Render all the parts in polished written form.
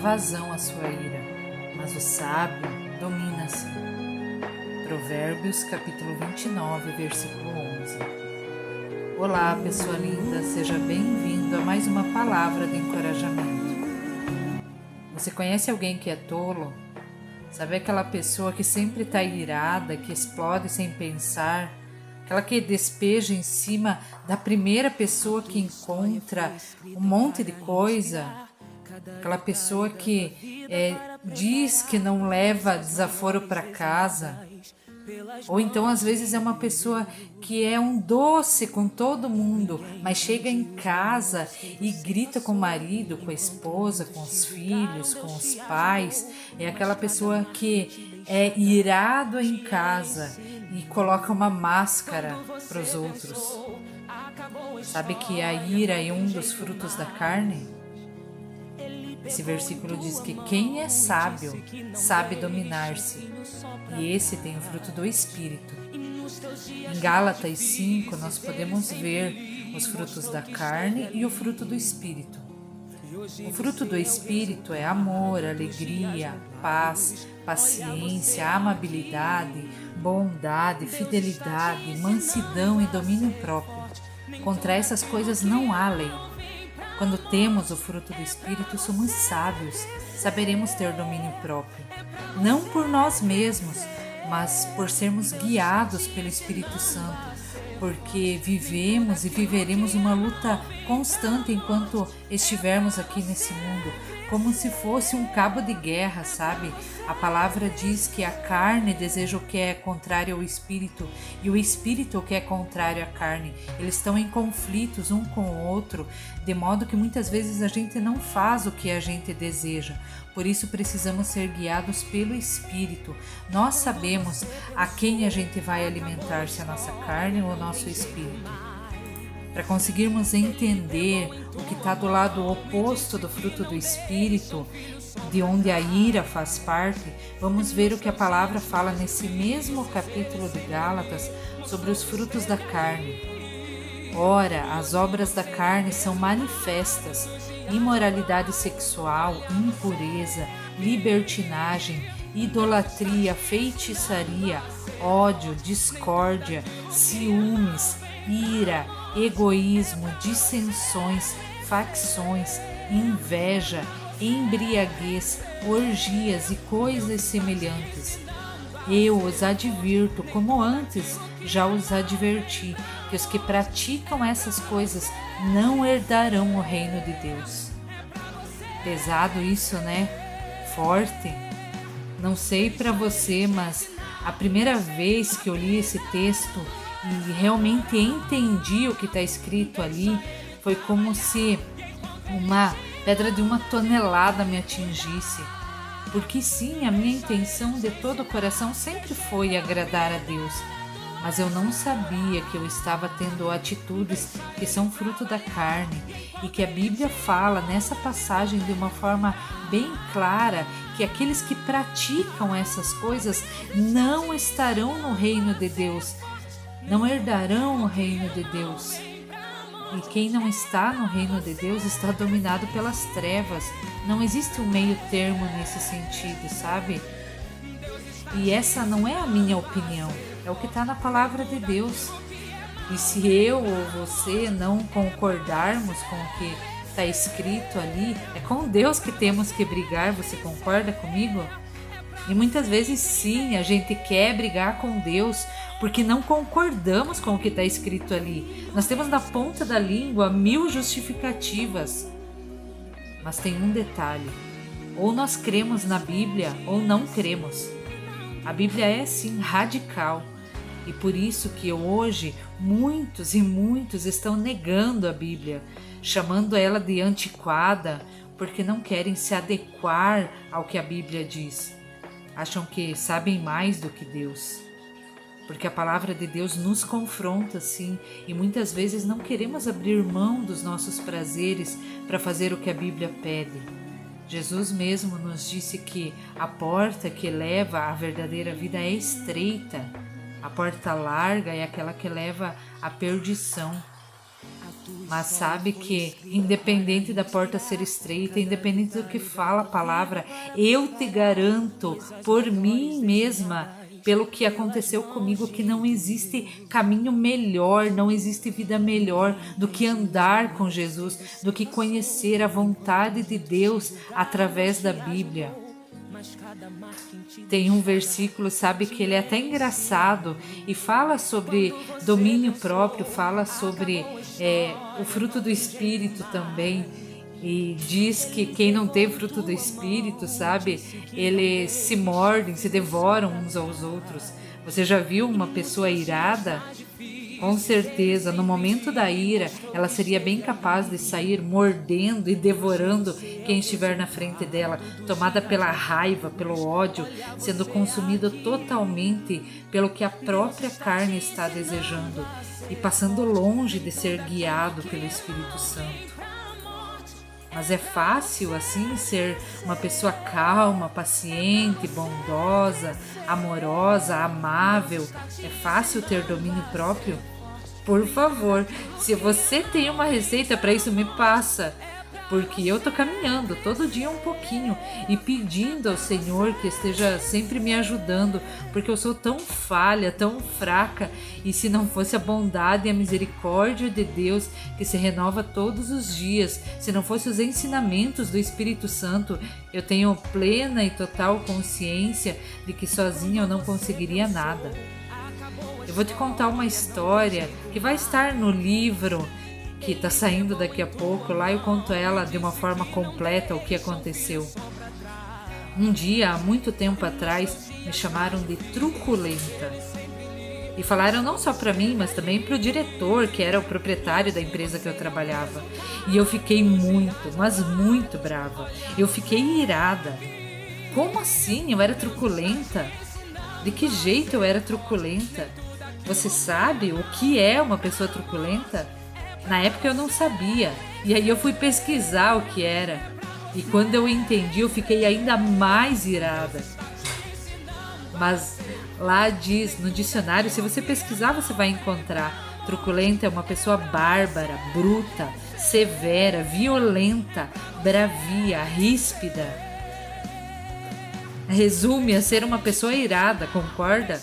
vazão à sua ira, mas o sábio domina-se. Provérbios capítulo 29, versículo 11. Olá, pessoa linda, seja bem-vindo a mais uma palavra de encorajamento. Você conhece alguém que é tolo? Sabe aquela pessoa que sempre está irada, que explode sem pensar? Aquela que despeja em cima da primeira pessoa que encontra um monte de coisa? Aquela pessoa que diz que não leva desaforo para casa? Ou então, às vezes, é uma pessoa que é um doce com todo mundo, mas chega em casa e grita com o marido, com a esposa, com os filhos, com os pais. É aquela pessoa que é irado em casa e coloca uma máscara para os outros. Sabe que a ira é um dos frutos da carne? Esse versículo diz que quem é sábio sabe dominar-se, e esse tem o fruto do Espírito. Em Gálatas 5 nós podemos ver os frutos da carne e o fruto do Espírito. O fruto do Espírito é amor, alegria, paz, paciência, amabilidade, bondade, fidelidade, mansidão e domínio próprio. Contra essas coisas não há lei. Quando temos o fruto do Espírito, somos sábios, saberemos ter domínio próprio. Não por nós mesmos, mas por sermos guiados pelo Espírito Santo, porque vivemos e viveremos uma luta constante enquanto estivermos aqui nesse mundo, como se fosse um cabo de guerra, sabe? A palavra diz que a carne deseja o que é contrário ao Espírito e o Espírito o que é contrário à carne. Eles estão em conflitos um com o outro, de modo que muitas vezes a gente não faz o que a gente deseja. Por isso precisamos ser guiados pelo Espírito. Nós sabemos a quem a gente vai alimentar, se a nossa carne ou o nosso Espírito. Para conseguirmos entender o que está do lado oposto do fruto do Espírito, de onde a ira faz parte, vamos ver o que a palavra fala nesse mesmo capítulo de Gálatas sobre os frutos da carne. Ora, as obras da carne são manifestas: imoralidade sexual, impureza, libertinagem, idolatria, feitiçaria, ódio, discórdia, ciúmes, ira, egoísmo, dissensões, facções, inveja, embriaguez, orgias e coisas semelhantes. Eu os advirto, como antes já os adverti, que os que praticam essas coisas não herdarão o reino de Deus. Pesado isso, né? Forte. Não sei para você, mas a primeira vez que eu li esse texto e realmente entendi o que está escrito ali, foi como se uma pedra de 1 tonelada me atingisse. Porque sim, a minha intenção de todo o coração sempre foi agradar a Deus, mas eu não sabia que eu estava tendo atitudes que são fruto da carne e que a Bíblia fala nessa passagem de uma forma bem clara que aqueles que praticam essas coisas não estarão no reino de Deus, não herdarão o reino de Deus. E quem não está no reino de Deus está dominado pelas trevas. Não existe um meio termo nesse sentido, sabe? E essa não é a minha opinião, é o que está na palavra de Deus. E se eu ou você não concordarmos com o que está escrito ali, é com Deus que temos que brigar, você concorda comigo? E muitas vezes sim, a gente quer brigar com Deus porque não concordamos com o que está escrito ali. Nós temos na ponta da língua 1000 justificativas. Mas tem um detalhe: ou nós cremos na Bíblia ou não cremos. A Bíblia é sim radical. E por isso que hoje muitos e muitos estão negando a Bíblia, chamando ela de antiquada, porque não querem se adequar ao que a Bíblia diz. Acham que sabem mais do que Deus. Porque a palavra de Deus nos confronta, sim, e muitas vezes não queremos abrir mão dos nossos prazeres para fazer o que a Bíblia pede. Jesus mesmo nos disse que a porta que leva à verdadeira vida é estreita. A porta larga é aquela que leva à perdição. Mas sabe que, independente da porta ser estreita, independente do que fala a palavra, eu te garanto por mim mesma, pelo que aconteceu comigo, que não existe caminho melhor, não existe vida melhor do que andar com Jesus, do que conhecer a vontade de Deus através da Bíblia. Tem um versículo, sabe, que ele é até engraçado e fala sobre domínio próprio, fala sobre o fruto do Espírito também. E diz que quem não tem fruto do Espírito, sabe, eles se mordem, se devoram uns aos outros. Você já viu uma pessoa irada? Com certeza, no momento da ira, ela seria bem capaz de sair mordendo e devorando quem estiver na frente dela, tomada pela raiva, pelo ódio, sendo consumida totalmente pelo que a própria carne está desejando e passando longe de ser guiado pelo Espírito Santo. Mas é fácil, assim, ser uma pessoa calma, paciente, bondosa, amorosa, amável? É fácil ter domínio próprio? Por favor, se você tem uma receita para isso, me passa. Porque eu tô caminhando todo dia um pouquinho e pedindo ao Senhor que esteja sempre me ajudando, porque eu sou tão falha, tão fraca, e se não fosse a bondade e a misericórdia de Deus que se renova todos os dias, se não fosse os ensinamentos do Espírito Santo, eu tenho plena e total consciência de que sozinha eu não conseguiria nada. Eu vou te contar uma história que vai estar no livro que está saindo daqui a pouco. Lá eu conto ela de uma forma completa, o que aconteceu. Um dia, há muito tempo atrás, me chamaram de truculenta. E falaram não só para mim, mas também para o diretor, que era o proprietário da empresa que eu trabalhava. E eu fiquei muito, mas muito brava. Eu fiquei irada. Como assim? Eu era truculenta? De que jeito eu era truculenta? Você sabe o que é uma pessoa truculenta? Na época eu não sabia, e aí eu fui pesquisar o que era. E quando eu entendi, eu fiquei ainda mais irada. Mas lá diz, no dicionário, se você pesquisar, você vai encontrar. Truculenta é uma pessoa bárbara, bruta, severa, violenta, bravia, ríspida. Resume a ser uma pessoa irada, concorda?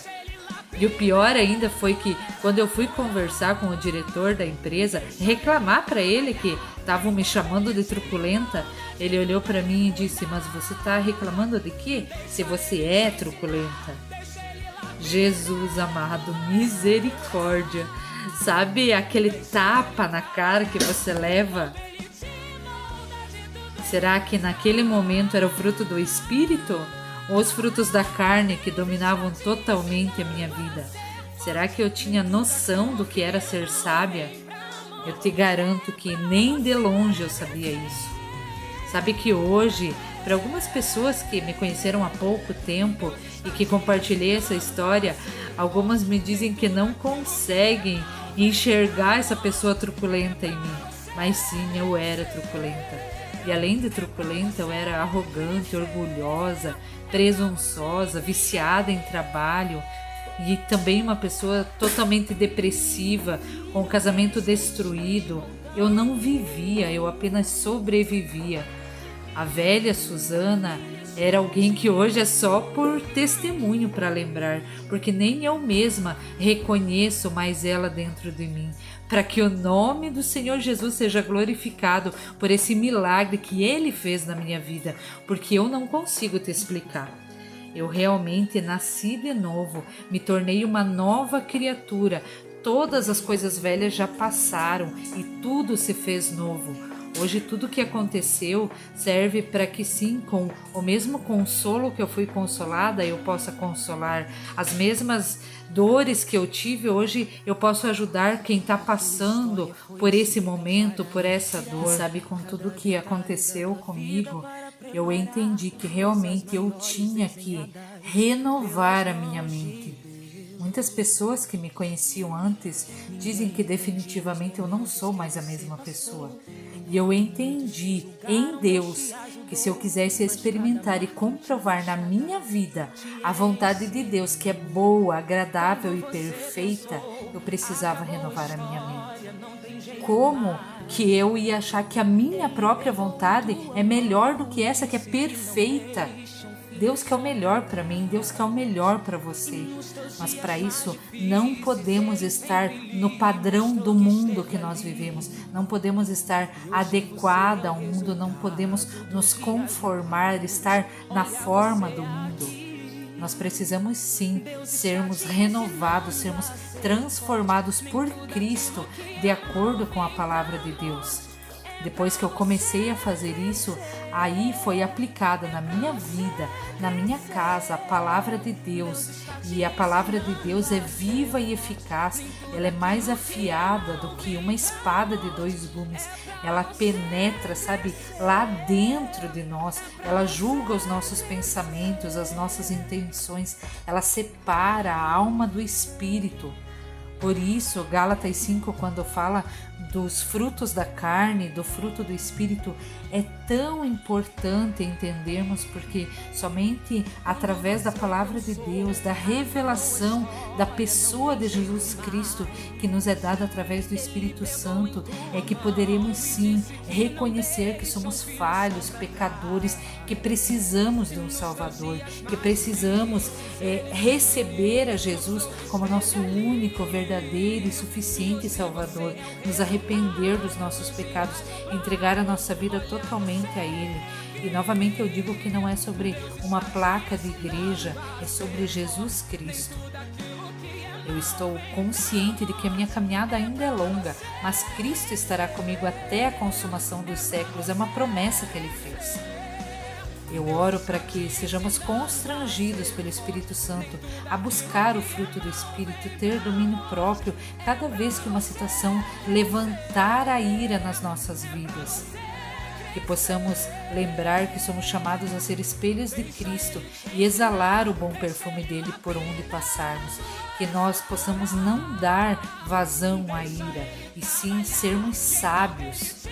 E o pior ainda foi que, quando eu fui conversar com o diretor da empresa, reclamar para ele que estavam me chamando de truculenta, ele olhou para mim e disse: mas você está reclamando de quê? Se você é truculenta. Jesus amado, misericórdia. Sabe aquele tapa na cara que você leva? Será que naquele momento era o fruto do Espírito? Ou os frutos da carne que dominavam totalmente a minha vida? Será que eu tinha noção do que era ser sábia? Eu te garanto que nem de longe eu sabia isso. Sabe que hoje, para algumas pessoas que me conheceram há pouco tempo e que compartilhei essa história, algumas me dizem que não conseguem enxergar essa pessoa truculenta em mim. Mas sim, eu era truculenta. E além de truculenta, eu era arrogante, orgulhosa, presunçosa, viciada em trabalho e também uma pessoa totalmente depressiva, com o casamento destruído. Eu não vivia, eu apenas sobrevivia. A velha Susana era alguém que hoje é só por testemunho para lembrar, porque nem eu mesma reconheço mais ela dentro de mim. Para que o nome do Senhor Jesus seja glorificado por esse milagre que Ele fez na minha vida, porque eu não consigo te explicar. Eu realmente nasci de novo, me tornei uma nova criatura. Todas as coisas velhas já passaram e tudo se fez novo. Hoje tudo que aconteceu serve para que sim, com o mesmo consolo que eu fui consolada, eu possa consolar. As mesmas dores que eu tive, hoje eu posso ajudar quem está passando por esse momento, por essa dor. Sabe, com tudo que aconteceu comigo, eu entendi que realmente eu tinha que renovar a minha mente. Muitas pessoas que me conheciam antes dizem que definitivamente eu não sou mais a mesma pessoa. E eu entendi em Deus que se eu quisesse experimentar e comprovar na minha vida a vontade de Deus, que é boa, agradável e perfeita, eu precisava renovar a minha mente. como que eu ia achar que a minha própria vontade é melhor do que essa que é perfeita? Deus quer o melhor para mim, Deus quer o melhor para você. Mas para isso não podemos estar no padrão do mundo que nós vivemos. Não podemos estar adequada ao mundo, não podemos nos conformar, estar na forma do mundo. Nós precisamos sim sermos renovados, sermos transformados por Cristo de acordo com a palavra de Deus. Depois que eu comecei a fazer isso, aí foi aplicada na minha vida, na minha casa, a palavra de Deus. E a palavra de Deus é viva e eficaz, ela é mais afiada do que uma espada de 2 gumes. Ela penetra, sabe, lá dentro de nós, ela julga os nossos pensamentos, as nossas intenções, ela separa a alma do espírito. Por isso, Gálatas 5, quando fala dos frutos da carne, do fruto do Espírito, é tão importante entendermos, porque somente através da palavra de Deus, da revelação da pessoa de Jesus Cristo, que nos é dada através do Espírito Santo, é que poderemos sim reconhecer que somos falhos, pecadores, que precisamos de um Salvador, que precisamos receber a Jesus como nosso único, verdadeiro e suficiente Salvador, nos arrepender dos nossos pecados, entregar a nossa vida totalmente a Ele. E novamente eu digo que não é sobre uma placa de igreja, é sobre Jesus Cristo. Eu estou consciente de que a minha caminhada ainda é longa, mas Cristo estará comigo até a consumação dos séculos, é uma promessa que Ele fez. Eu oro para que sejamos constrangidos pelo Espírito Santo a buscar o fruto do Espírito, ter domínio próprio cada vez que uma situação levantar a ira nas nossas vidas. Que possamos lembrar que somos chamados a ser espelhos de Cristo e exalar o bom perfume dele por onde passarmos. Que nós possamos não dar vazão à ira e sim sermos sábios.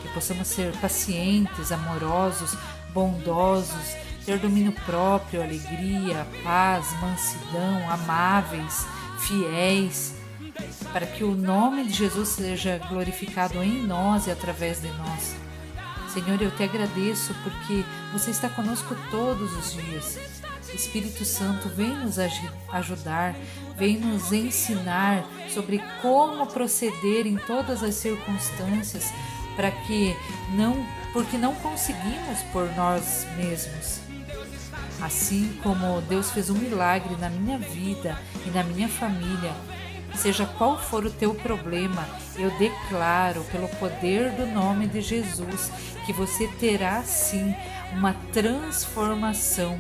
Que possamos ser pacientes, amorosos, bondosos, ter domínio próprio, alegria, paz, mansidão, amáveis, fiéis, para que o nome de Jesus seja glorificado em nós e através de nós. Senhor, eu te agradeço porque você está conosco todos os dias. Espírito Santo, vem nos ajudar, vem nos ensinar sobre como proceder em todas as circunstâncias, porque não conseguimos por nós mesmos. Assim como Deus fez um milagre na minha vida e na minha família, seja qual for o teu problema, eu declaro pelo poder do nome de Jesus que você terá sim uma transformação.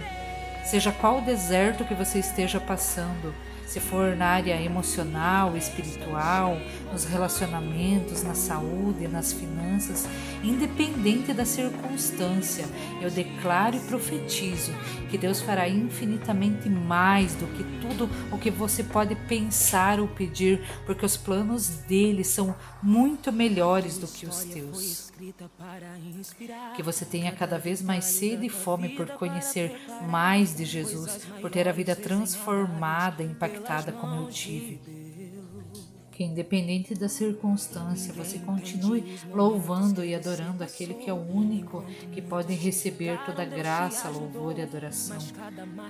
Seja qual o deserto que você esteja passando, se for na área emocional, espiritual, nos relacionamentos, na saúde, nas finanças, independente da circunstância, eu declaro e profetizo que Deus fará infinitamente mais do que tudo o que você pode pensar ou pedir, porque os planos dele são muito melhores do que os teus. Que você tenha cada vez mais sede e fome por conhecer mais de Jesus, por ter a vida transformada, impactada como eu tive. Que independente da circunstância, você continue louvando e adorando aquele que é o único que pode receber toda graça, louvor e adoração.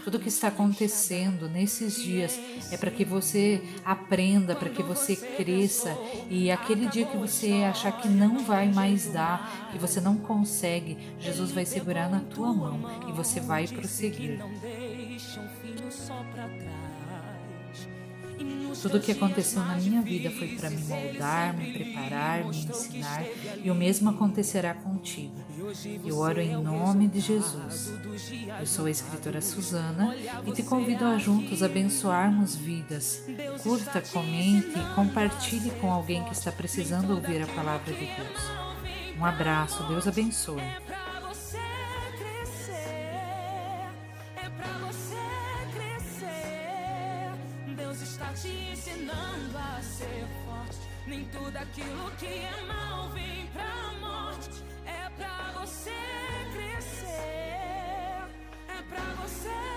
Tudo que está acontecendo nesses dias é para que você aprenda, para que você cresça, e aquele dia que você achar que não vai mais dar, que você não consegue, Jesus vai segurar na tua mão e você vai prosseguir. Tudo o que aconteceu na minha vida foi para me moldar, me preparar, me ensinar, e o mesmo acontecerá contigo. Eu oro em nome de Jesus. Eu sou a escritora Suzana e te convido a juntos abençoarmos vidas. Curta, comente e compartilhe com alguém que está precisando ouvir a palavra de Deus. Um abraço, Deus abençoe. Está te ensinando a ser forte. Nem tudo aquilo que é mal vem pra morte. É pra você crescer, é pra você